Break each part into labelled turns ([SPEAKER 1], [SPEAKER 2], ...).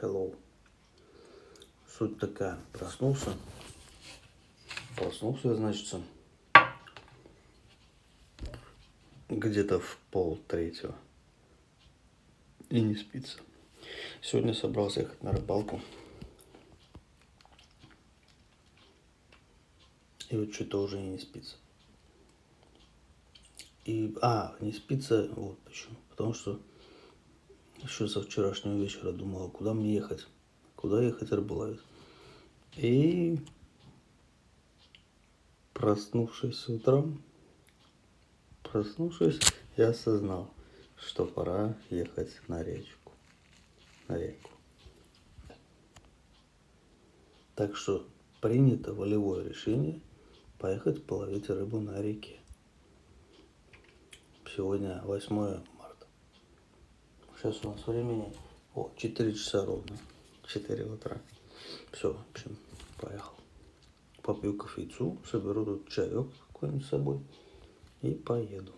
[SPEAKER 1] Hello. Суть такая. Проснулся, я, значит, где-то в 2:30. И не спится. Сегодня собрался ехать на рыбалку. И вот что-то уже не спится. Не спится, вот почему. Потому что еще со вчерашнего вечера думала, куда мне ехать. Куда ехать рыболовить. И проснувшись утром, я осознал, что пора ехать на реку. Так что принято волевое решение поехать половить рыбу на реке. Сегодня 8 марта. Сейчас у нас времени 4 часа ровно. 4 утра. Все, в общем, поехал. Попью кофейцу, соберу тут чаек какой-нибудь с собой и поеду.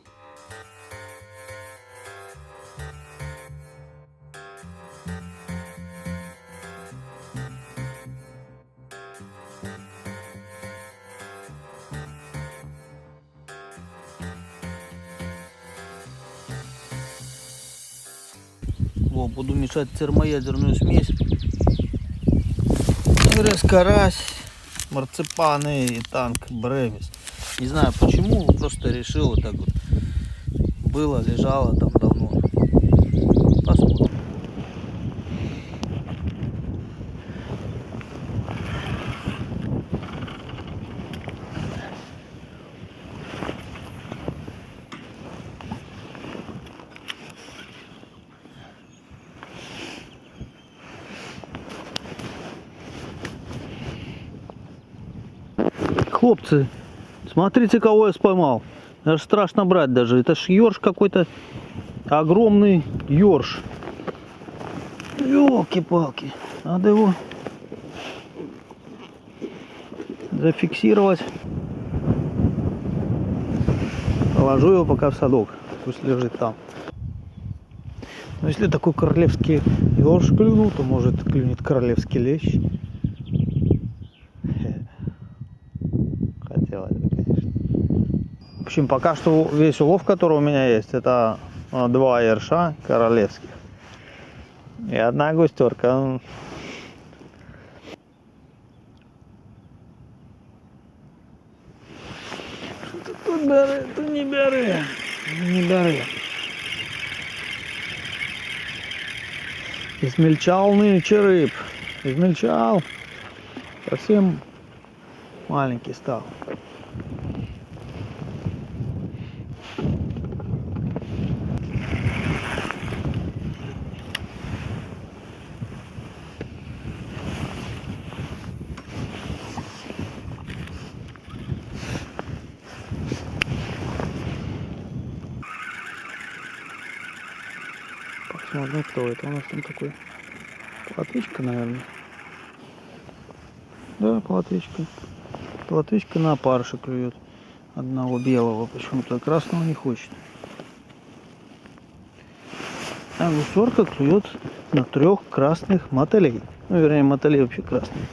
[SPEAKER 1] Буду мешать термоядерную смесь. Карась, марципаны и танк Бремис. Не знаю почему, просто решил вот так вот. Было, лежало там давно. Посмотрим. Хлопцы, смотрите, кого я споймал. Аж страшно брать даже. Это ж ёрш какой-то. Огромный ёрш. Ёлки-палки. Надо его зафиксировать. Положу его пока в садок. Пусть лежит там. Но если такой королевский ёрш клюнул, то может клюнет королевский лещ. В общем, пока что весь улов, который у меня есть, это 2 ерша королевских и 1 густерка. Что тут бери, то не бери. Измельчал нынче рыб. Измельчал. Совсем маленький стал. Посмотрим, кто это у нас там такой. Плотвичка, наверное. Да, плотвичка. Плотвичка на опарыша клюет. Одного белого почему-то, красного не хочет. А гусерка клюет на 3 красных мотылей. Ну, вернее, мотылей вообще красные.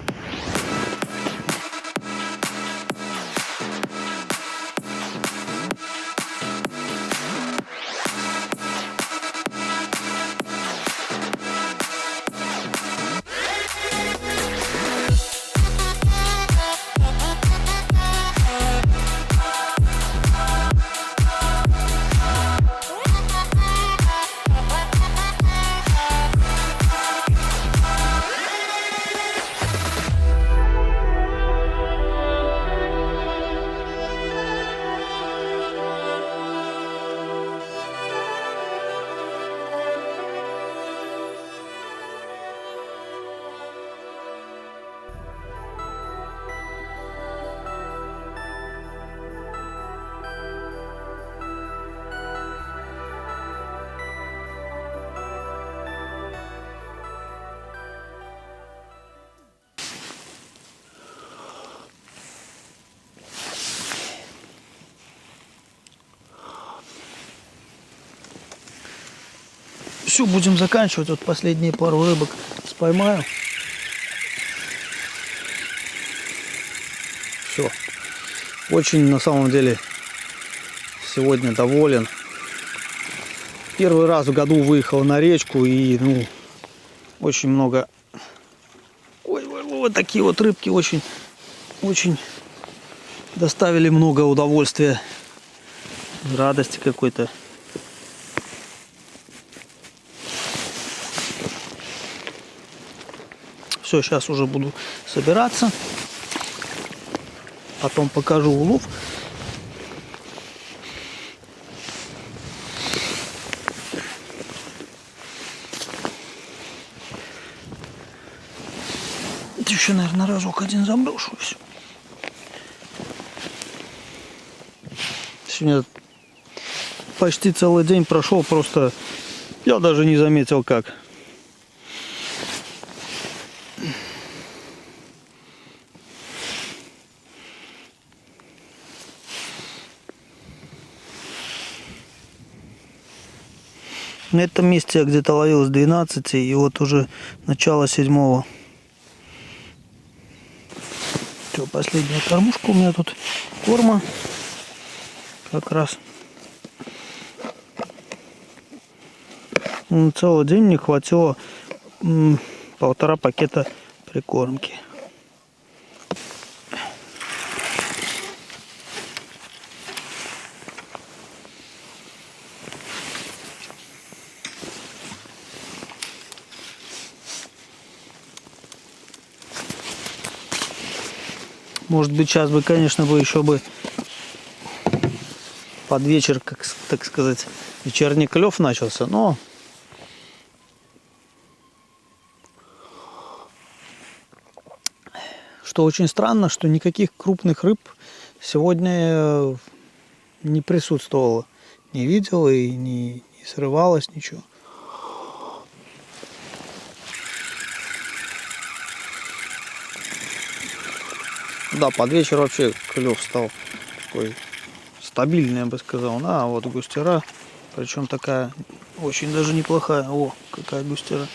[SPEAKER 1] Все, будем заканчивать. Вот последние пару рыбок поймаю. Все. Очень на самом деле сегодня доволен. Первый раз в году выехал на речку и очень много. Ой, вот такие вот рыбки очень доставили много удовольствия, радости какой-то. Все, сейчас уже буду собираться. Потом покажу улов. Еще, наверное, разок один заброшу. Все. Сегодня почти целый день прошел, просто я даже не заметил как. На этом месте я где-то ловил с 12, и вот уже начало 7. Все, последняя кормушка у меня тут корма. Как раз. На целый день мне хватило 1,5 пакета прикормки. Может быть, сейчас бы, конечно, еще бы под вечер, как так сказать, вечерний клев начался, но что очень странно, что никаких крупных рыб сегодня не присутствовало, не видел и не срывалось ничего. Да, под вечер вообще клев стал такой стабильный, я бы сказал. А вот густера, причем такая очень даже неплохая. О, какая густера.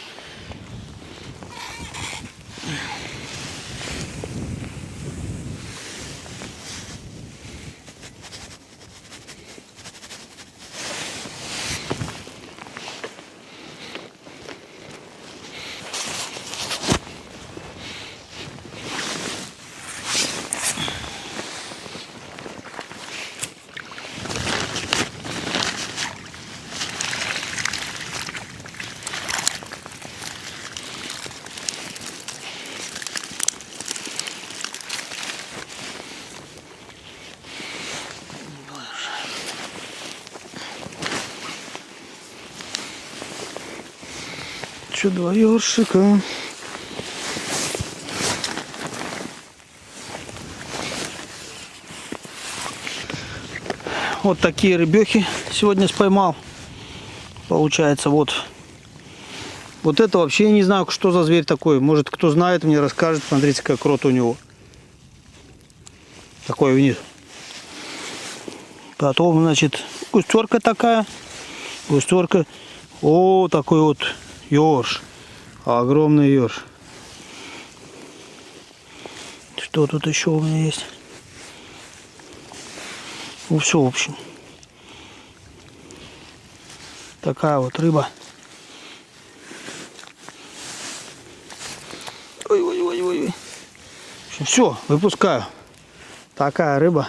[SPEAKER 1] Еще 2 ёршика. Вот такие рыбехи сегодня споймал. Получается, вот это вообще не знаю, что за зверь такой. Может, кто знает, мне расскажет. Смотрите, как рот у него. Такой вниз. Потом, значит, густерка такая. Густерка. О, такой вот ёрш. Огромный ёрш. Что тут еще у меня есть? Ну все, в общем. Такая вот рыба. Ой-ой-ой-ой. В общем, все, выпускаю. Такая рыба.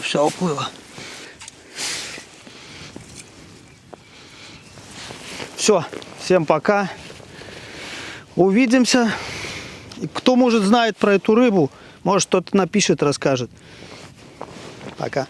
[SPEAKER 1] Все уплыло. Все, всем пока. Увидимся. И кто, может, знает про эту рыбу, может, кто-то напишет, расскажет. Пока.